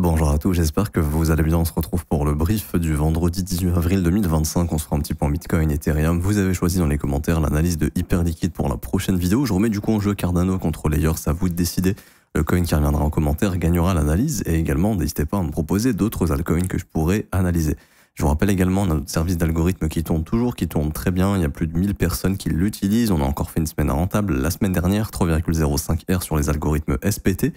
Bonjour à tous, j'espère que vous allez bien. On se retrouve pour le brief du vendredi 18 avril 2025. On se fera un petit point Bitcoin, Ethereum. Vous avez choisi dans les commentaires l'analyse de Hyperliquid pour la prochaine vidéo. Je remets du coup en jeu Cardano contre Layers, à vous de décider. Le coin qui reviendra en commentaire gagnera l'analyse et également n'hésitez pas à me proposer d'autres altcoins que je pourrais analyser. Je vous rappelle également notre service d'algorithme qui tourne toujours, qui tourne très bien. Il y a plus de 1000 personnes qui l'utilisent. On a encore fait une semaine rentable la semaine dernière, 3,05 R sur les algorithmes SPT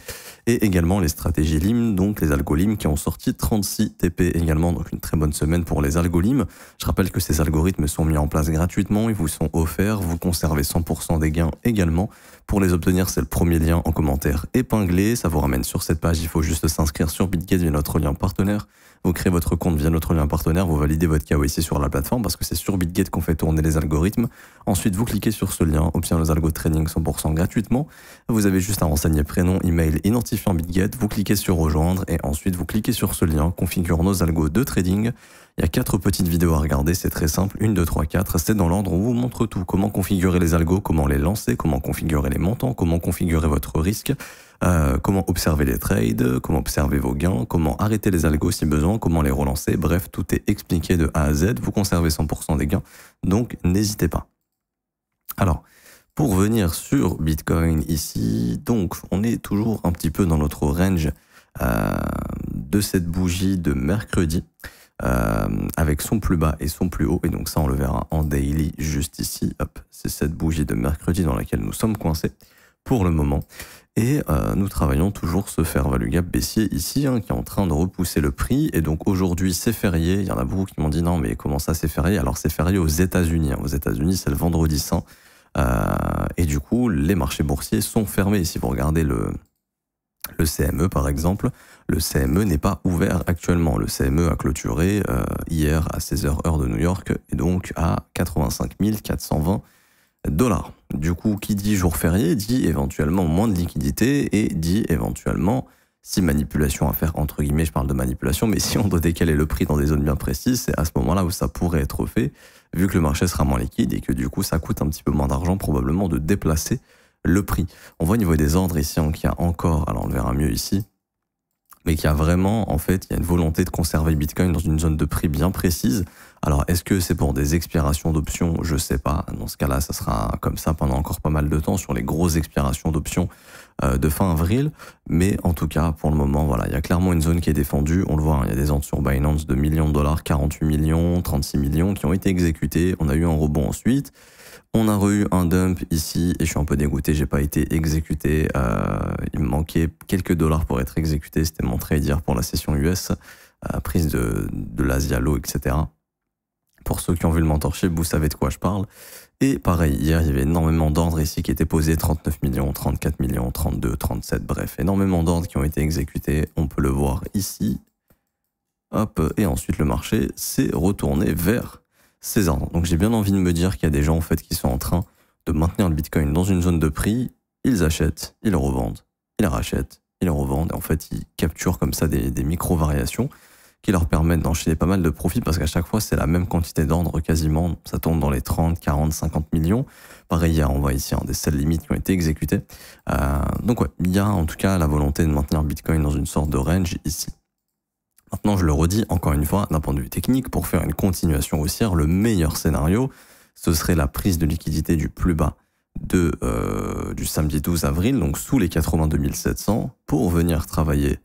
et également les stratégies LIM, donc les algolim qui ont sorti 36 TP également. Donc une très bonne semaine pour les algolim. Je rappelle que ces algorithmes sont mis en place gratuitement, ils vous sont offerts, vous conservez 100% des gains également. Pour les obtenir, c'est le premier lien en commentaire épinglé. Ça vous ramène sur cette page. Il faut juste s'inscrire sur BitGet via notre lien partenaire. Vous créez votre compte via notre lien partenaire, vous validez votre KYC sur la plateforme parce que c'est sur BitGet qu'on fait tourner les algorithmes. Ensuite, vous cliquez sur ce lien, option les algos trading 100% gratuitement. Vous avez juste à renseigner prénom, email, identifiant BitGet. Vous cliquez sur rejoindre et ensuite vous cliquez sur ce lien, configure nos algos de trading. Il y a 4 petites vidéos à regarder, c'est très simple. 1, 2, 3, 4. C'est dans l'ordre, on vous montre tout. Comment configurer les algos, comment les lancer, comment configurer les montants, comment configurer votre risque. Comment observer les trades, comment observer vos gains, comment arrêter les algos si besoin, comment les relancer. Bref, tout est expliqué de A à Z. Vous conservez 100% des gains, donc n'hésitez pas. Alors, pour venir sur Bitcoin ici, donc on est toujours un petit peu dans notre range de cette bougie de mercredi. Avec son plus bas et son plus haut, et donc ça on le verra en daily juste ici. Hop, c'est cette bougie de mercredi dans laquelle nous sommes coincés pour le moment. Et nous travaillons toujours ce fair value gap baissier ici, qui est en train de repousser le prix. Et donc aujourd'hui c'est férié. Il y en a beaucoup qui m'ont dit non mais comment ça c'est férié? Alors c'est férié aux États-Unis. Aux États-Unis c'est le vendredi saint. Et du coup les marchés boursiers sont fermés. Si vous regardez le CME par exemple, le CME n'est pas ouvert actuellement. Le CME a clôturé hier à 16h heure de New York et donc à 85 420 $. Du coup, qui dit jour férié dit éventuellement moins de liquidité et dit éventuellement, si manipulation à faire, entre guillemets, je parle de manipulation, mais si on doit décaler le prix dans des zones bien précises, c'est à ce moment-là où ça pourrait être fait, vu que le marché sera moins liquide et que du coup, ça coûte un petit peu moins d'argent probablement de déplacer le prix. On voit au niveau des ordres ici qu'il y a encore, alors on le verra mieux ici, mais qu'il y a vraiment, en fait, il y a une volonté de conserver Bitcoin dans une zone de prix bien précise. Alors, est-ce que c'est pour des expirations d'options? Je sais pas. Dans ce cas-là, ça sera comme ça pendant encore pas mal de temps sur les grosses expirations d'options de fin avril. Mais en tout cas, pour le moment, voilà, il y a clairement une zone qui est défendue. On le voit, il y a des ordres sur Binance de millions de dollars, 48 millions, 36 millions qui ont été exécutés. On a eu un rebond ensuite. On a eu un dump ici et je suis un peu dégoûté, j'ai pas été exécuté. Il me manquait quelques dollars pour être exécuté. C'était mon trade hier pour la session US, prise de l'Asialo, etc. Pour ceux qui ont vu le mentorship, vous savez de quoi je parle. Et pareil, hier, il y avait énormément d'ordres ici qui étaient posés, 39 millions, 34 millions, 32, 37, bref, énormément d'ordres qui ont été exécutés. On peut le voir ici. Hop, et ensuite le marché s'est retourné vers ces ordres. Donc j'ai bien envie de me dire qu'il y a des gens en fait qui sont en train de maintenir le Bitcoin dans une zone de prix. Ils achètent, ils le revendent, ils rachètent, ils le revendent. Et en fait, ils capturent comme ça des micro-variations qui leur permettent d'enchaîner pas mal de profits parce qu'à chaque fois, c'est la même quantité d'ordres quasiment. Ça tombe dans les 30, 40, 50 millions. Pareil, hier, on voit ici des sell limites qui ont été exécutés. Donc ouais, il y a en tout cas la volonté de maintenir Bitcoin dans une sorte de range ici. Maintenant, je le redis encore une fois, d'un point de vue technique, pour faire une continuation haussière, le meilleur scénario, ce serait la prise de liquidité du plus bas du samedi 12 avril, donc sous les 82 700, pour venir travailler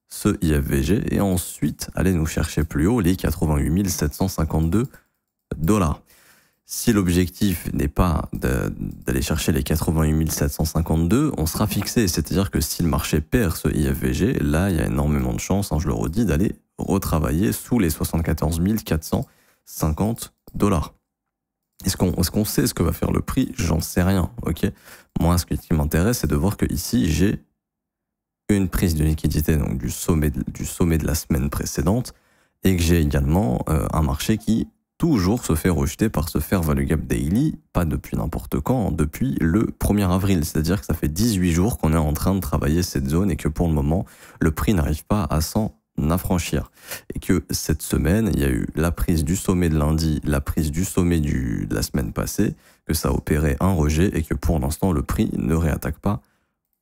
ce IFVG et ensuite aller nous chercher plus haut les 88 752 $. Si l'objectif n'est pas d'aller chercher les 88 752, on sera fixé. C'est-à-dire que si le marché perd ce IFVG, là, il y a énormément de chances, je le redis, d'aller retravailler sous les 74 450 $. Est-ce qu'on sait ce que va faire le prix? J'en sais rien, ok. Moi, ce qui m'intéresse, c'est de voir que ici, j'ai une prise de liquidité donc du sommet de la semaine précédente et que j'ai également un marché qui toujours se fait rejeter par ce fair value gap daily, pas depuis n'importe quand, depuis le 1er avril. C'est-à-dire que ça fait 18 jours qu'on est en train de travailler cette zone et que pour le moment, le prix n'arrive pas à s'en affranchir. Et que cette semaine, il y a eu la prise du sommet de lundi, la prise du sommet de la semaine passée, que ça a opéré un rejet et que pour l'instant, le prix ne réattaque pas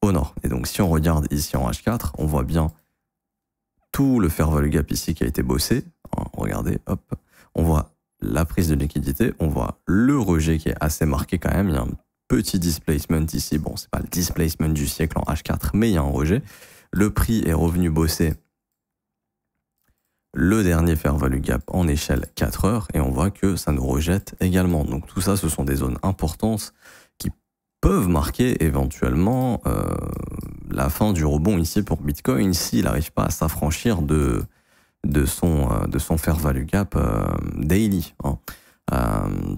au nord. Et donc, si on regarde ici en H4, on voit bien tout le fair value gap ici qui a été bossé. Regardez, hop, on voit la prise de liquidité, on voit le rejet qui est assez marqué quand même. Il y a un petit displacement ici. Bon, c'est pas le displacement du siècle en H4, mais il y a un rejet. Le prix est revenu bosser le dernier fair value gap en échelle 4 heures et on voit que ça nous rejette également. Donc tout ça, ce sont des zones importantes qui peuvent marquer éventuellement la fin du rebond ici pour Bitcoin s'il n'arrive pas à s'affranchir de son fair value gap daily.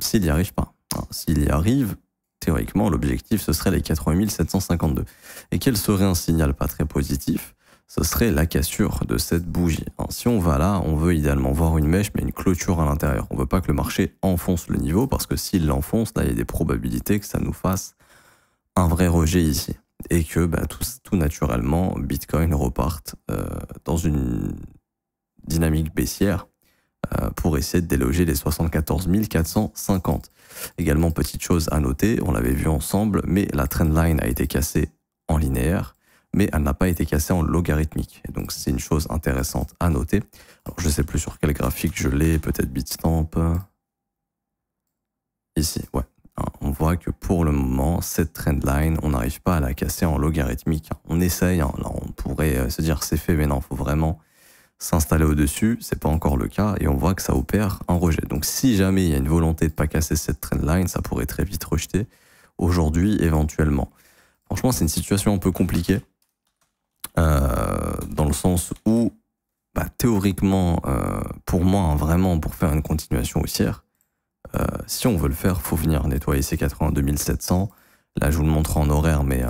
S'il n'y arrive pas. S'il y arrive, théoriquement, l'objectif, ce serait les 80 752. Et quel serait un signal pas très positif? Ce serait la cassure de cette bougie. Si on va là, on veut idéalement voir une mèche, mais une clôture à l'intérieur. On ne veut pas que le marché enfonce le niveau, parce que s'il l'enfonce, là, il y a des probabilités que ça nous fasse un vrai rejet ici. Et que tout naturellement, Bitcoin reparte dans une dynamique baissière pour essayer de déloger les 74 450. Également, petite chose à noter, on l'avait vu ensemble, mais la trendline a été cassée en linéaire, mais elle n'a pas été cassée en logarithmique. Et donc, c'est une chose intéressante à noter. Alors, je ne sais plus sur quel graphique je l'ai, peut-être Bitstamp. Ici, ouais. On voit que pour le moment, cette trendline, on n'arrive pas à la casser en logarithmique. On essaye, là, on pourrait se dire c'est fait, mais non, il faut vraiment s'installer au-dessus, c'est pas encore le cas, et on voit que ça opère un rejet. Donc si jamais il y a une volonté de pas casser cette trendline, ça pourrait très vite rejeter aujourd'hui éventuellement. Franchement, c'est une situation un peu compliquée, dans le sens où, théoriquement, pour moi, vraiment, pour faire une continuation haussière, si on veut le faire, faut venir nettoyer ces 82 700. Là, je vous le montre en horaire, mais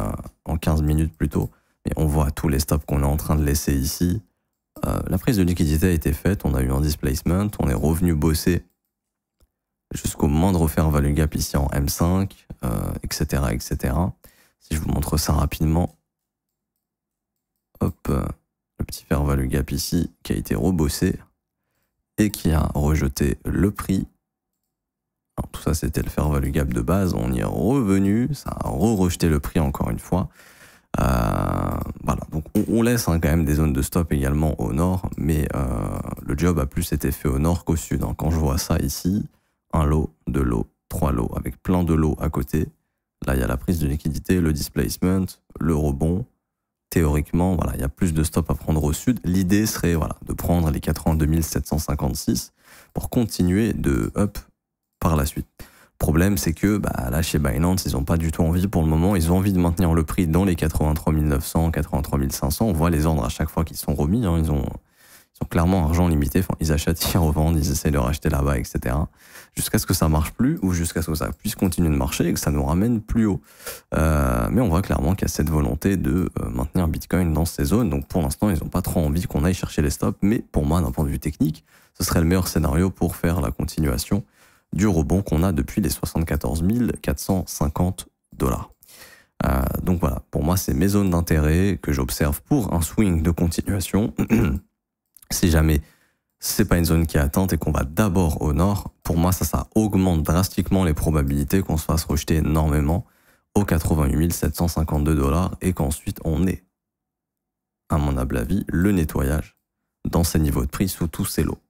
en 15 minutes plutôt. Mais on voit tous les stops qu'on est en train de laisser ici. La prise de liquidité a été faite, on a eu un displacement, on est revenu bosser jusqu'au moindre fair value gap ici en M5, etc., etc. Si je vous montre ça rapidement, hop, le petit fair value gap ici qui a été rebossé et qui a rejeté le prix. Alors, tout ça, c'était le fair value gap de base, on y est revenu, ça a rejeté le prix encore une fois. Voilà, donc on laisse quand même des zones de stop également au nord, mais le job a plus été fait au nord qu'au sud. Quand je vois ça ici, un lot, deux lots, trois lots, avec plein de lots à côté. Là, il y a la prise de liquidité, le displacement, le rebond. Théoriquement, voilà, il y a plus de stop à prendre au sud. L'idée serait de prendre les 82 756 pour continuer de up par la suite. Le problème, c'est que là, chez Binance, ils n'ont pas du tout envie pour le moment. Ils ont envie de maintenir le prix dans les 83 900, 83 500. On voit les ordres à chaque fois qu'ils sont remis. Ils ont clairement argent limité. Enfin, ils achètent, ils revendent, ils essayent de racheter là-bas, etc. Jusqu'à ce que ça marche plus ou jusqu'à ce que ça puisse continuer de marcher et que ça nous ramène plus haut. Mais on voit clairement qu'il y a cette volonté de maintenir Bitcoin dans ces zones. Donc, pour l'instant, ils n'ont pas trop envie qu'on aille chercher les stops. Mais pour moi, d'un point de vue technique, ce serait le meilleur scénario pour faire la continuation du rebond qu'on a depuis les 74 450 $. Donc voilà, pour moi, c'est mes zones d'intérêt que j'observe pour un swing de continuation. Si jamais c'est pas une zone qui est atteinte et qu'on va d'abord au nord, pour moi, ça augmente drastiquement les probabilités qu'on se fasse rejeter énormément aux 88 752 $ et qu'ensuite on ait, à mon humble avis, le nettoyage dans ces niveaux de prix sous tous ces lots.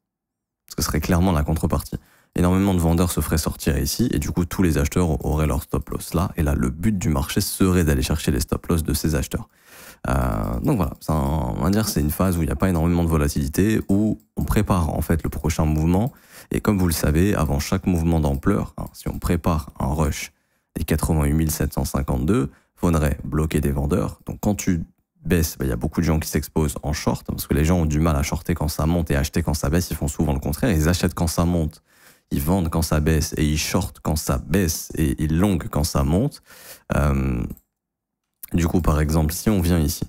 Ce que serait clairement la contrepartie. Énormément de vendeurs se feraient sortir ici et du coup tous les acheteurs auraient leur stop loss là, et là le but du marché serait d'aller chercher les stop loss de ces acheteurs. Donc voilà, on va dire c'est une phase où il n'y a pas énormément de volatilité, où on prépare en fait le prochain mouvement, et comme vous le savez, avant chaque mouvement d'ampleur, si on prépare un rush des 88 752, il faudrait bloquer des vendeurs. Donc quand tu baisses, il y a beaucoup de gens qui s'exposent en short, parce que les gens ont du mal à shorter quand ça monte et acheter quand ça baisse. Ils font souvent le contraire, ils achètent quand ça monte, ils vendent quand ça baisse, et ils shortent quand ça baisse, et ils long quand ça monte. Du coup, par exemple, si on vient ici,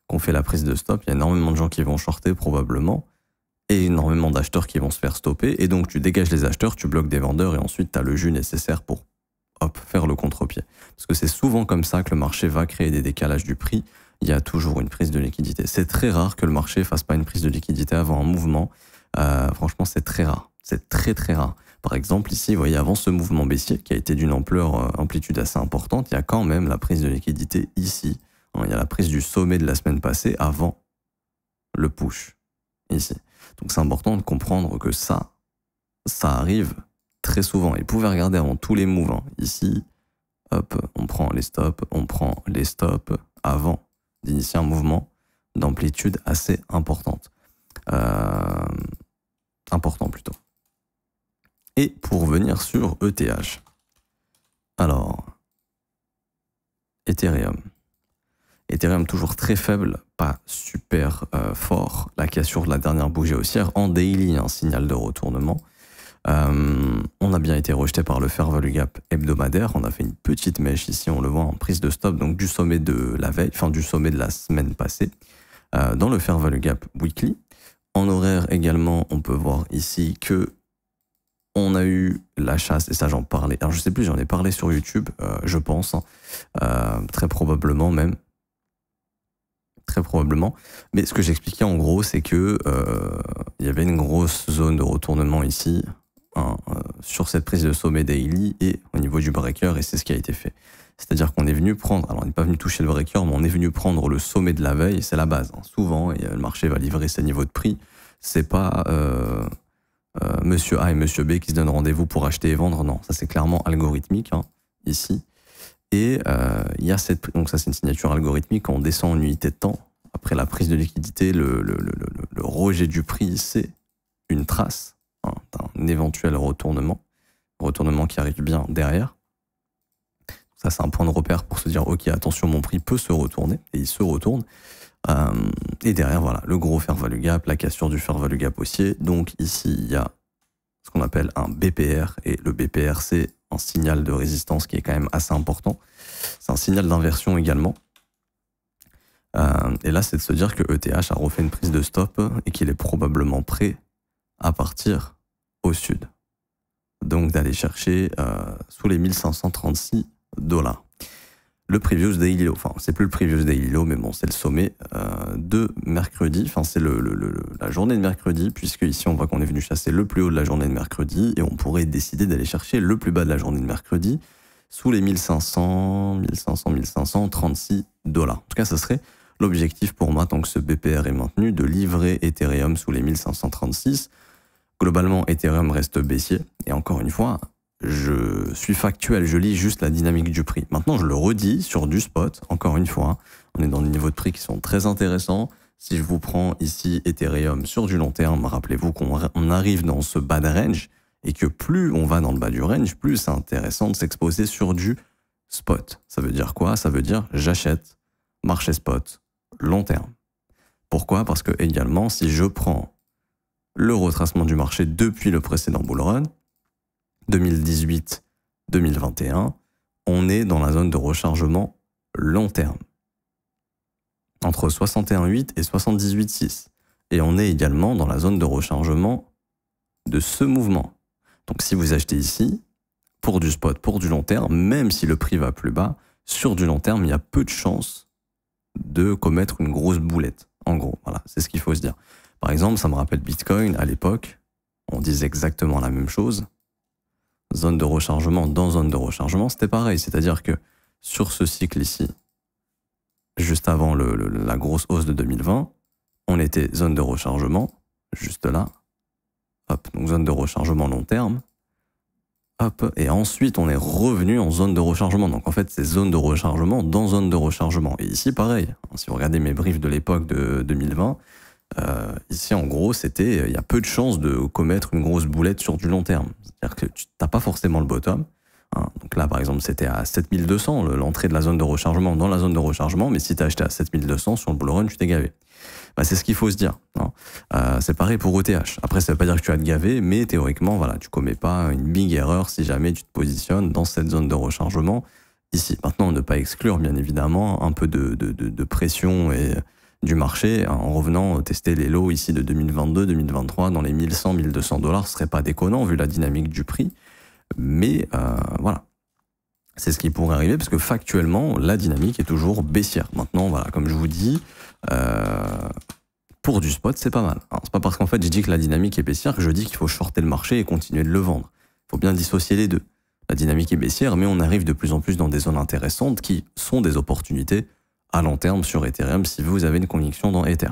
qu'on fait la prise de stop, il y a énormément de gens qui vont shorter probablement, et énormément d'acheteurs qui vont se faire stopper, et donc tu dégages les acheteurs, tu bloques des vendeurs, et ensuite tu as le jus nécessaire pour faire le contre-pied. Parce que c'est souvent comme ça que le marché va créer des décalages du prix. Il y a toujours une prise de liquidité. C'est très rare que le marché fasse pas une prise de liquidité avant un mouvement. Franchement, c'est très rare. C'est très très rare. Par exemple, ici, vous voyez, avant ce mouvement baissier, qui a été d'une amplitude assez importante, il y a quand même la prise de liquidité ici. Il y a la prise du sommet de la semaine passée avant le push. ici. Donc c'est important de comprendre que ça arrive très souvent. Et vous pouvez regarder avant tous les moves. Hein. Ici, hop, on prend les stops avant d'initier un mouvement d'amplitude assez importante. Important plutôt. Et pour venir sur ETH. Alors, Ethereum. Ethereum toujours très faible, pas super fort. La cassure de la dernière bougie haussière en daily, un signal de retournement. On a bien été rejeté par le fair value gap hebdomadaire. On a fait une petite mèche ici, on le voit en prise de stop, donc du sommet de la veille, enfin du sommet de la semaine passée, dans le fair value gap weekly. En horaire également, on peut voir ici que on a eu la chasse, et ça j'en parlais, alors je sais plus, j'en ai parlé sur YouTube, je pense, hein, très probablement même. Très probablement. Mais ce que j'expliquais en gros, c'est que il y avait une grosse zone de retournement ici, hein, sur cette prise de sommet daily et au niveau du breaker, et c'est ce qui a été fait. C'est-à-dire qu'on est venu prendre, alors on n'est pas venu toucher le breaker, mais on est venu prendre le sommet de la veille, c'est la base. Hein. Souvent, et le marché va livrer ses niveaux de prix. C'est pas Monsieur A et Monsieur B qui se donnent rendez-vous pour acheter et vendre. Non, ça c'est clairement algorithmique, hein, ici. Et il y a donc ça c'est une signature algorithmique, quand on descend en unité de temps, après la prise de liquidité, le rejet du prix, c'est une trace, hein, d'un éventuel retournement qui arrive bien derrière. Ça c'est un point de repère pour se dire ok, attention, mon prix peut se retourner, et il se retourne. Et derrière, voilà, le gros fair value gap, la cassure du fair value gap haussier. Donc ici, il y a ce qu'on appelle un BPR, et le BPR, c'est un signal de résistance qui est quand même assez important. C'est un signal d'inversion également. Et là, c'est de se dire que ETH a refait une prise de stop et qu'il est probablement prêt à partir au sud. Donc d'aller chercher sous les 1536 $. Le previous daily low, enfin c'est plus le previous daily low, mais bon c'est le sommet de mercredi, enfin c'est la journée de mercredi, puisque ici on voit qu'on est venu chasser le plus haut de la journée de mercredi, et on pourrait décider d'aller chercher le plus bas de la journée de mercredi, sous les 1536 $. En tout cas, ce serait l'objectif pour moi, tant que ce BPR est maintenu, de livrer Ethereum sous les 1536. Globalement, Ethereum reste baissier, et encore une fois, je suis factuel, je lis juste la dynamique du prix. Maintenant, je le redis sur du spot, encore une fois, on est dans des niveaux de prix qui sont très intéressants. Si je vous prends ici Ethereum sur du long terme, rappelez-vous qu'on arrive dans ce bas de range, et que plus on va dans le bas du range, plus c'est intéressant de s'exposer sur du spot. Ça veut dire quoi? Ça veut dire j'achète, marché spot, long terme. Pourquoi? Parce que également, si je prends le retracement du marché depuis le précédent bull run, 2018-2021, on est dans la zone de rechargement long terme, entre 61,8 et 78,6. Et on est également dans la zone de rechargement de ce mouvement. Donc si vous achetez ici, pour du spot, pour du long terme, même si le prix va plus bas, sur du long terme, il y a peu de chances de commettre une grosse boulette. En gros, voilà, c'est ce qu'il faut se dire. Par exemple, ça me rappelle Bitcoin, à l'époque, on disait exactement la même chose. Zone de rechargement dans zone de rechargement, c'était pareil. C'est-à-dire que sur ce cycle ici, juste avant la grosse hausse de 2020, on était zone de rechargement, juste là. Hop, donc zone de rechargement long terme. Hop, et ensuite on est revenu en zone de rechargement. Donc en fait, c'est zone de rechargement dans zone de rechargement. Et ici, pareil. Si vous regardez mes briefs de l'époque de 2020, ici en gros, il y a peu de chances de commettre une grosse boulette sur du long terme. C'est-à-dire que tu n'as pas forcément le bottom. Hein. Donc là, par exemple, c'était à 7200, l'entrée de la zone de rechargement dans la zone de rechargement. Mais si tu as acheté à 7200 sur le bull run, tu t'es gavé. Bah, c'est ce qu'il faut se dire. Hein. C'est pareil pour ETH. Après, ça ne veut pas dire que tu vas te gaver, mais théoriquement, voilà, tu commets pas une big erreur si jamais tu te positionnes dans cette zone de rechargement ici. Maintenant, ne pas exclure, bien évidemment, un peu de pression et du marché en revenant tester les lows ici de 2022-2023 dans les 1100-1200 $. Ce serait pas déconnant vu la dynamique du prix. Mais voilà. C'est ce qui pourrait arriver parce que factuellement, la dynamique est toujours baissière. Maintenant, voilà, comme je vous dis, pour du spot, c'est pas mal. C'est pas parce qu'en fait, j'ai dit que la dynamique est baissière que je dis qu'il faut shorter le marché et continuer de le vendre. Il faut bien dissocier les deux. La dynamique est baissière, mais on arrive de plus en plus dans des zones intéressantes qui sont des opportunités à long terme sur Ethereum si vous avez une conviction dans Ether.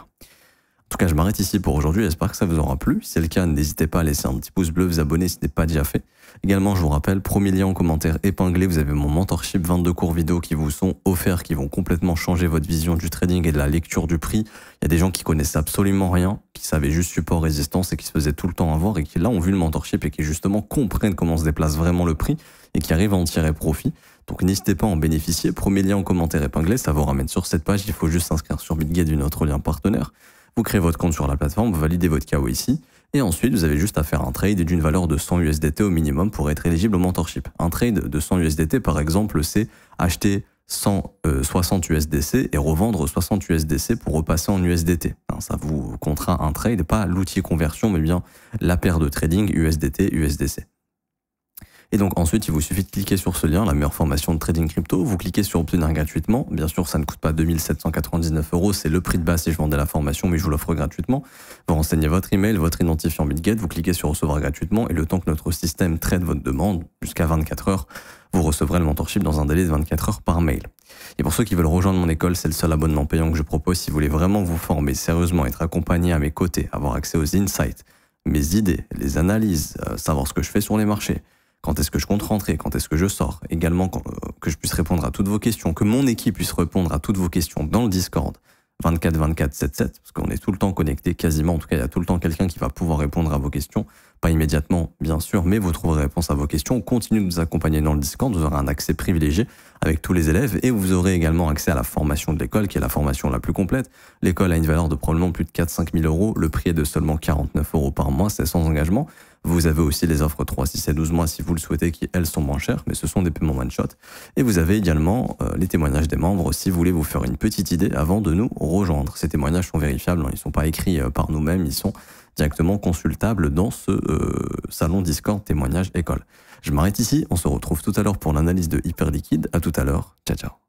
tout cas, je m'arrête ici pour aujourd'hui. J'espère que ça vous aura plu. Si c'est le cas, n'hésitez pas à laisser un petit pouce bleu, vous abonner si ce n'est pas déjà fait. Également, je vous rappelle, premier lien en commentaire épinglé, vous avez mon mentorship, 22 cours vidéo qui vous sont offerts, qui vont complètement changer votre vision du trading et de la lecture du prix. Il y a des gens qui connaissent absolument rien, qui savaient juste support, résistance et qui se faisaient tout le temps avoir et qui là ont vu le mentorship et qui justement comprennent comment se déplace vraiment le prix et qui arrivent à en tirer profit. Donc n'hésitez pas à en bénéficier. Premier lien en commentaire épinglé, ça vous ramène sur cette page. Il faut juste s'inscrire sur BitGet du notre lien partenaire. Vous créez votre compte sur la plateforme, vous validez votre KYC et ensuite vous avez juste à faire un trade d'une valeur de 100 USDT au minimum pour être éligible au mentorship. Un trade de 100 USDT par exemple, c'est acheter 60 USDC et revendre 60 USDC pour repasser en USDT. Ça vous comptera un trade, pas l'outil conversion mais bien la paire de trading USDT-USDC. Et donc ensuite, il vous suffit de cliquer sur ce lien, la meilleure formation de trading crypto. Vous cliquez sur obtenir gratuitement. Bien sûr, ça ne coûte pas 2799 €. C'est le prix de base si je vendais la formation, mais je vous l'offre gratuitement. Vous renseignez votre email, votre identifiant BitGet, vous cliquez sur recevoir gratuitement et le temps que notre système traite votre demande, jusqu'à 24 heures, vous recevrez le mentorship dans un délai de 24 heures par mail. Et pour ceux qui veulent rejoindre mon école, c'est le seul abonnement payant que je propose. Si vous voulez vraiment vous former sérieusement, être accompagné à mes côtés, avoir accès aux insights, mes idées, les analyses, savoir ce que je fais sur les marchés, quand est-ce que je compte rentrer, quand est-ce que je sors, également que je puisse répondre à toutes vos questions, que mon équipe puisse répondre à toutes vos questions dans le Discord 24-24-7-7, parce qu'on est tout le temps connecté quasiment, en tout cas il y a tout le temps quelqu'un qui va pouvoir répondre à vos questions, pas immédiatement bien sûr, mais vous trouverez réponse à vos questions. Continuez de nous accompagner dans le Discord, vous aurez un accès privilégié avec tous les élèves et vous aurez également accès à la formation de l'école qui est la formation la plus complète. L'école a une valeur de probablement plus de 4-5 000 €, le prix est de seulement 49 € par mois, c'est sans engagement. Vous avez aussi les offres 3, 6 et 12 mois si vous le souhaitez, qui elles sont moins chères, mais ce sont des paiements one-shot. Et vous avez également les témoignages des membres si vous voulez vous faire une petite idée avant de nous rejoindre. Ces témoignages sont vérifiables, ils ne sont pas écrits par nous-mêmes, ils sont directement consultables dans ce salon Discord témoignage école. Je m'arrête ici, on se retrouve tout à l'heure pour l'analyse de Hyperliquide. À tout à l'heure, ciao ciao.